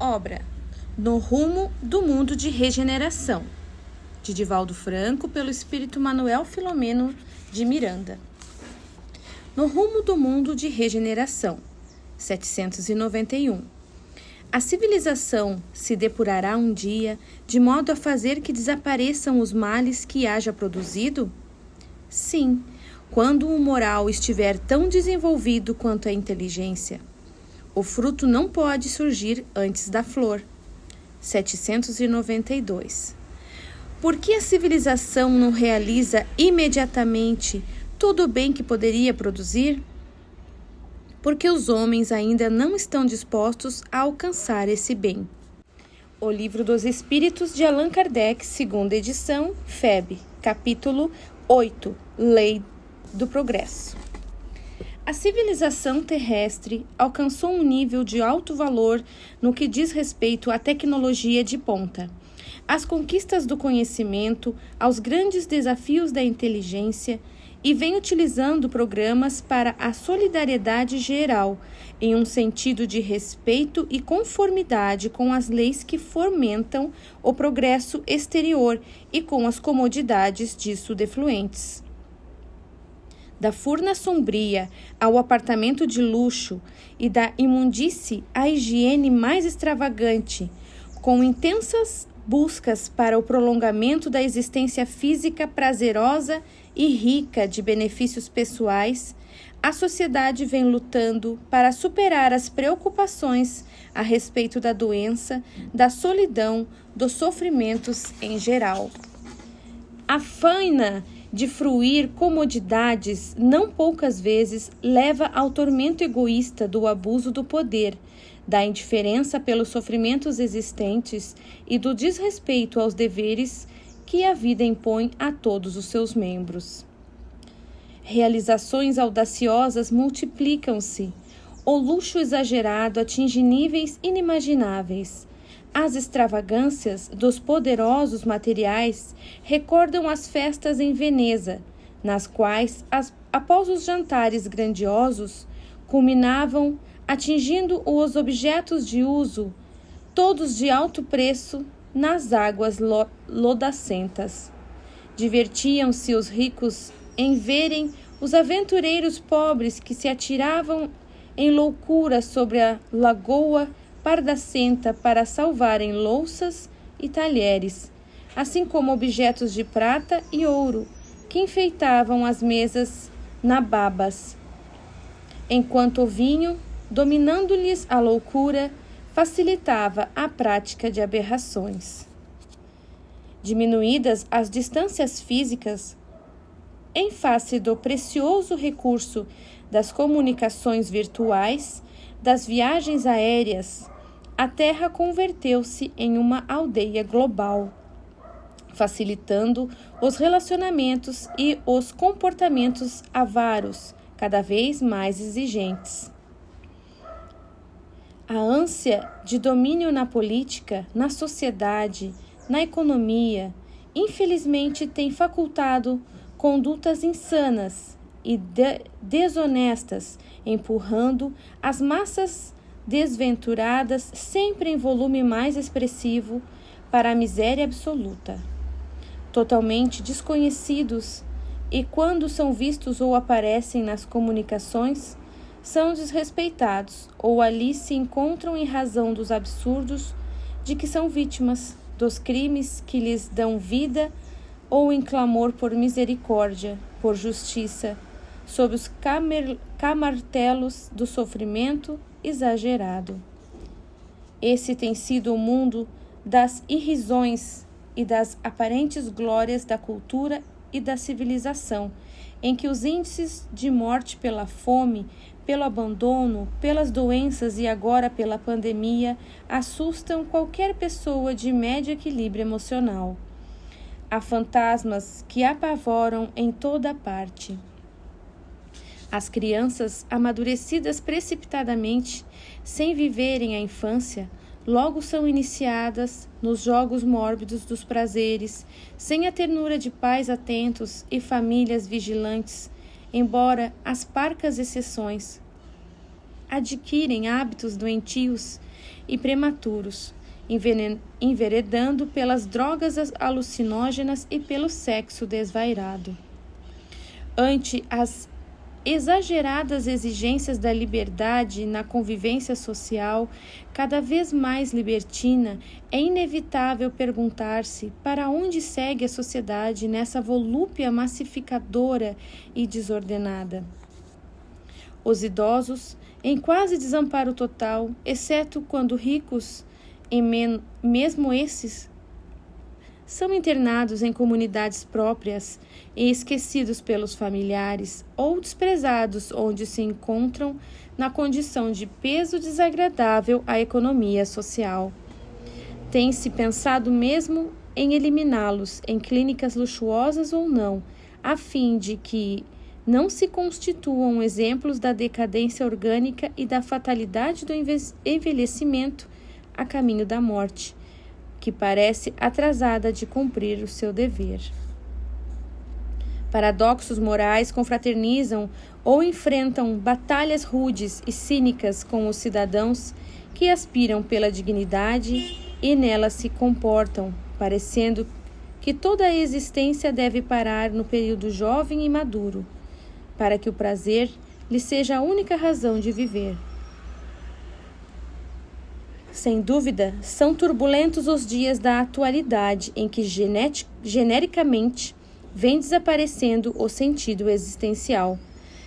Obra No Rumo do Mundo de Regeneração, de Divaldo Franco, pelo espírito Manuel Filomeno de Miranda. No Rumo do Mundo de Regeneração, 791. A civilização se depurará um dia, de modo a fazer que desapareçam os males que haja produzido? Sim, quando o moral estiver tão desenvolvido quanto a inteligência. O fruto não pode surgir antes da flor. 792. Por que a civilização não realiza imediatamente todo o bem que poderia produzir? Porque os homens ainda não estão dispostos a alcançar esse bem. O Livro dos Espíritos de Allan Kardec, segunda edição, FEB, capítulo 8, Lei do Progresso. A civilização terrestre alcançou um nível de alto valor no que diz respeito à tecnologia de ponta, às conquistas do conhecimento, aos grandes desafios da inteligência, e vem utilizando programas para a solidariedade geral, em um sentido de respeito e conformidade com as leis que fomentam o progresso exterior e com as comodidades disso defluentes. Da furna sombria ao apartamento de luxo e da imundície à higiene mais extravagante, com intensas buscas para o prolongamento da existência física prazerosa e rica de benefícios pessoais, a sociedade vem lutando para superar as preocupações a respeito da doença, da solidão, dos sofrimentos em geral. A faina de fruir comodidades não poucas vezes leva ao tormento egoísta do abuso do poder, da indiferença pelos sofrimentos existentes e do desrespeito aos deveres que a vida impõe a todos os seus membros. Realizações audaciosas multiplicam-se, o luxo exagerado atinge níveis inimagináveis. As extravagâncias dos poderosos materiais recordam as festas em Veneza, nas quais, após os jantares grandiosos, culminavam atingindo os objetos de uso, todos de alto preço, nas águas lodacentas. Divertiam-se os ricos em verem os aventureiros pobres que se atiravam em loucura sobre a lagoa pardacenta para salvarem louças e talheres, assim como objetos de prata e ouro que enfeitavam as mesas nababas, enquanto o vinho, dominando-lhes a loucura, facilitava a prática de aberrações. Diminuídas as distâncias físicas, em face do precioso recurso das comunicações virtuais, das viagens aéreas, a Terra converteu-se em uma aldeia global, facilitando os relacionamentos e os comportamentos avaros, cada vez mais exigentes. A ânsia de domínio na política, na sociedade, na economia, infelizmente tem facultado condutas insanas e desonestas, empurrando as massas desventuradas sempre em volume mais expressivo para a miséria absoluta. Totalmente desconhecidos, e quando são vistos ou aparecem nas comunicações, são desrespeitados ou ali se encontram em razão dos absurdos de que são vítimas, dos crimes que lhes dão vida ou em clamor por misericórdia, por justiça, sob os camartelos do sofrimento exagerado. Esse tem sido o mundo das irrisões e das aparentes glórias da cultura e da civilização, em que os índices de morte pela fome, pelo abandono, pelas doenças e agora pela pandemia assustam qualquer pessoa de médio equilíbrio emocional. Há fantasmas que apavoram em toda parte. As crianças, amadurecidas precipitadamente, sem viverem a infância, logo são iniciadas nos jogos mórbidos dos prazeres, sem a ternura de pais atentos e famílias vigilantes, embora as parcas exceções. Adquirem hábitos doentios e prematuros, enveredando pelas drogas alucinógenas e pelo sexo desvairado. Ante as exageradas exigências da liberdade na convivência social, cada vez mais libertina, é inevitável perguntar-se para onde segue a sociedade nessa volúpia massificadora e desordenada. Os idosos, em quase desamparo total, exceto quando ricos, mesmo esses, são internados em comunidades próprias e esquecidos pelos familiares ou desprezados onde se encontram na condição de peso desagradável à economia social. Tem-se pensado mesmo em eliminá-los em clínicas luxuosas ou não, a fim de que não se constituam exemplos da decadência orgânica e da fatalidade do envelhecimento a caminho da morte, que parece atrasada de cumprir o seu dever. Paradoxos morais confraternizam ou enfrentam batalhas rudes e cínicas com os cidadãos que aspiram pela dignidade e nela se comportam, parecendo que toda a existência deve parar no período jovem e maduro, para que o prazer lhe seja a única razão de viver. Sem dúvida, são turbulentos os dias da atualidade em que genericamente vem desaparecendo o sentido existencial,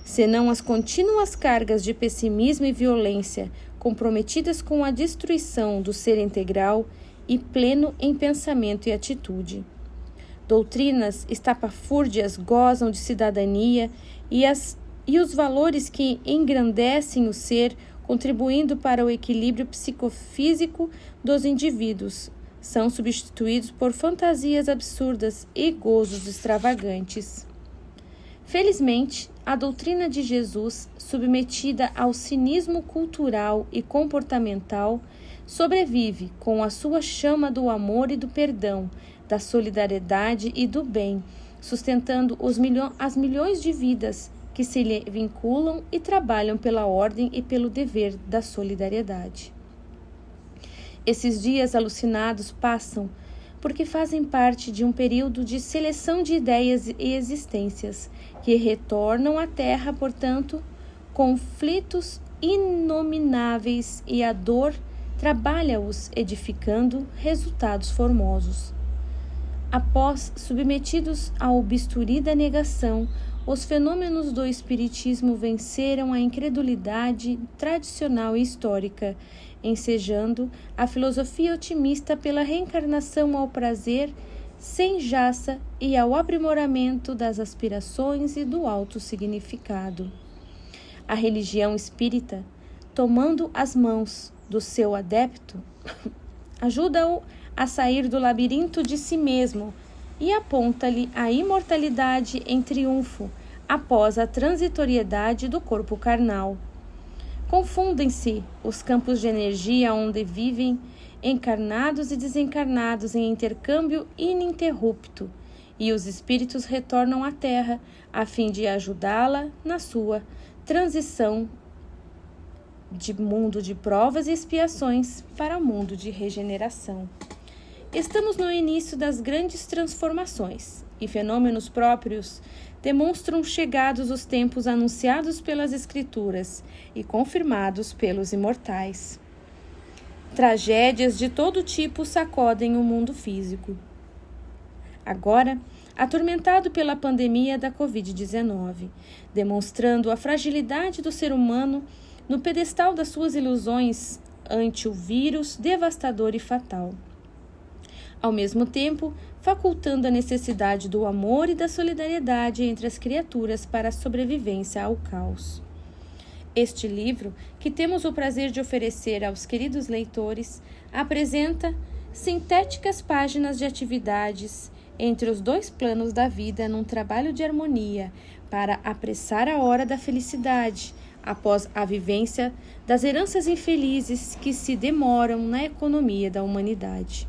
senão as contínuas cargas de pessimismo e violência comprometidas com a destruição do ser integral e pleno em pensamento e atitude. Doutrinas estapafúrdias gozam de cidadania e os valores que engrandecem o ser, contribuindo para o equilíbrio psicofísico dos indivíduos, são substituídos por fantasias absurdas e gozos extravagantes. Felizmente, a doutrina de Jesus, submetida ao cinismo cultural e comportamental, sobrevive com a sua chama do amor e do perdão, da solidariedade e do bem, sustentando as milhões de vidas que se lhe vinculam e trabalham pela ordem e pelo dever da solidariedade. Esses dias alucinados passam porque fazem parte de um período de seleção de ideias e existências que retornam à Terra, portanto, conflitos inomináveis, e a dor trabalha-os edificando resultados formosos. Após submetidos ao bisturi da negação, os fenômenos do espiritismo venceram a incredulidade tradicional e histórica, ensejando a filosofia otimista pela reencarnação ao prazer sem jaça e ao aprimoramento das aspirações e do alto significado. A religião espírita, tomando as mãos do seu adepto, ajuda-o a sair do labirinto de si mesmo e aponta-lhe a imortalidade em triunfo após a transitoriedade do corpo carnal. Confundem-se os campos de energia onde vivem encarnados e desencarnados em intercâmbio ininterrupto, e os espíritos retornam à Terra a fim de ajudá-la na sua transição de mundo de provas e expiações para o mundo de regeneração. Estamos no início das grandes transformações, e fenômenos próprios demonstram chegados os tempos anunciados pelas Escrituras e confirmados pelos imortais. Tragédias de todo tipo sacodem o mundo físico. Agora, atormentado pela pandemia da Covid-19, demonstrando a fragilidade do ser humano no pedestal das suas ilusões ante o vírus devastador e fatal. Ao mesmo tempo, facultando a necessidade do amor e da solidariedade entre as criaturas para a sobrevivência ao caos. Este livro, que temos o prazer de oferecer aos queridos leitores, apresenta sintéticas páginas de atividades entre os dois planos da vida num trabalho de harmonia para apressar a hora da felicidade após a vivência das heranças infelizes que se demoram na economia da humanidade.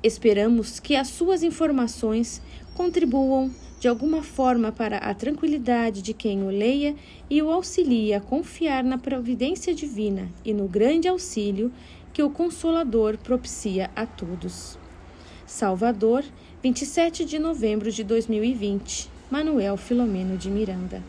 Esperamos que as suas informações contribuam de alguma forma para a tranquilidade de quem o leia e o auxilie a confiar na providência divina e no grande auxílio que o Consolador propicia a todos. Salvador, 27 de novembro de 2020. Manuel Filomeno de Miranda.